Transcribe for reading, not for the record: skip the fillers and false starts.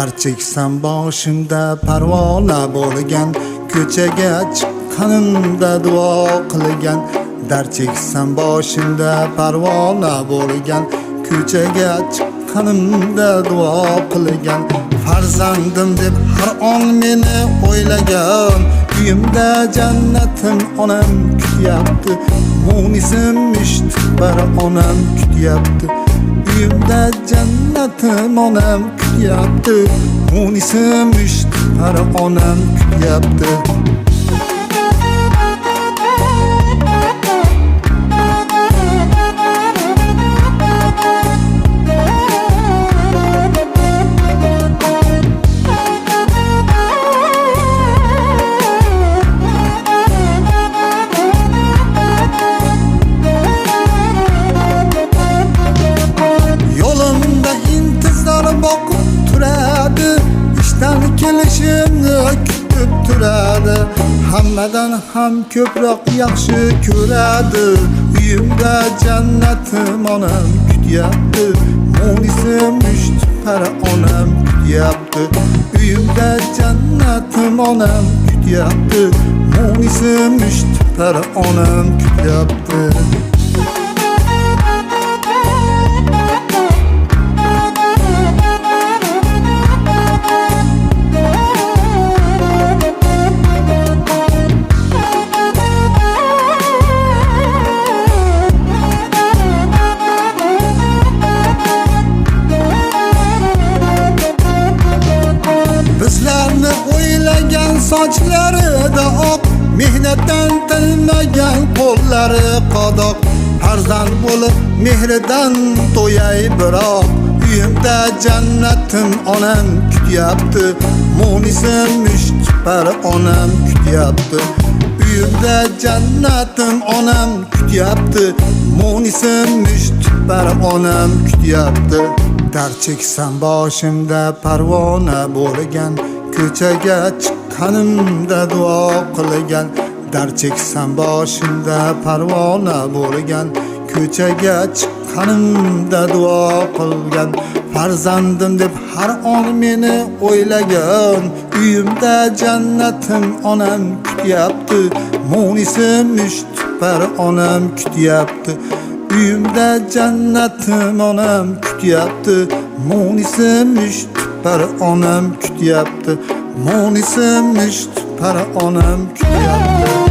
Dard cheksam boshimda parvona bo'lgan, ko'chaga chiqqanimda duo qilgan. Dard cheksam boshimda parvona bo'lgan, ko'chaga chiqqanimda duo qilgan. Farzandim deb har on meni o'ylagan, uyimda jannatim onam kutyapti. Mo'nisim ishtibar onam kutyapti. Uyimda jannatim onam kutyapti. Mo'nisim ishtibar onam kutyapti. Boqib turadi, ishdan kelishimni kutib turadi. Hammadan ham ko'proq yaxshi ko'radi. Uyimda jannatim onam kutyapti. Mo'nisim mushtipar onam kutyapti. Uyimda jannatim onam kutyapti. Mo'nisim mushtipar onam kutyapti. Bizlarni o'ylagan sochlarida oq, mehnatdan tilmagan qo'llari qodoq. Farzand bo'lib mehridan to'yay biroq, uyimda jannatim onam kutyapti. Mo'nisim mushtipar onam kutyapti. Uyimda jannatim onam kutyapti. Mo'nisim mushtipar onam kutyapti. Dard cheksam boshimda parvona bo'lgan, ko'chaga chiqqanimda duo qilgan. Dard cheksam boshimda parvona bo'lgan, ko'chaga chiqqanimda duo qilgan. Farzandim deb har on meni o'ylagan, uyimda jannatim onam kutyapti. Mo'nisim mushtipar onam kutyapti. Uyimda jannatim onam kutyapti. Mo'nisim mushtipar onam kutyapti. Mo'nisim mushtipar onam kutyapti.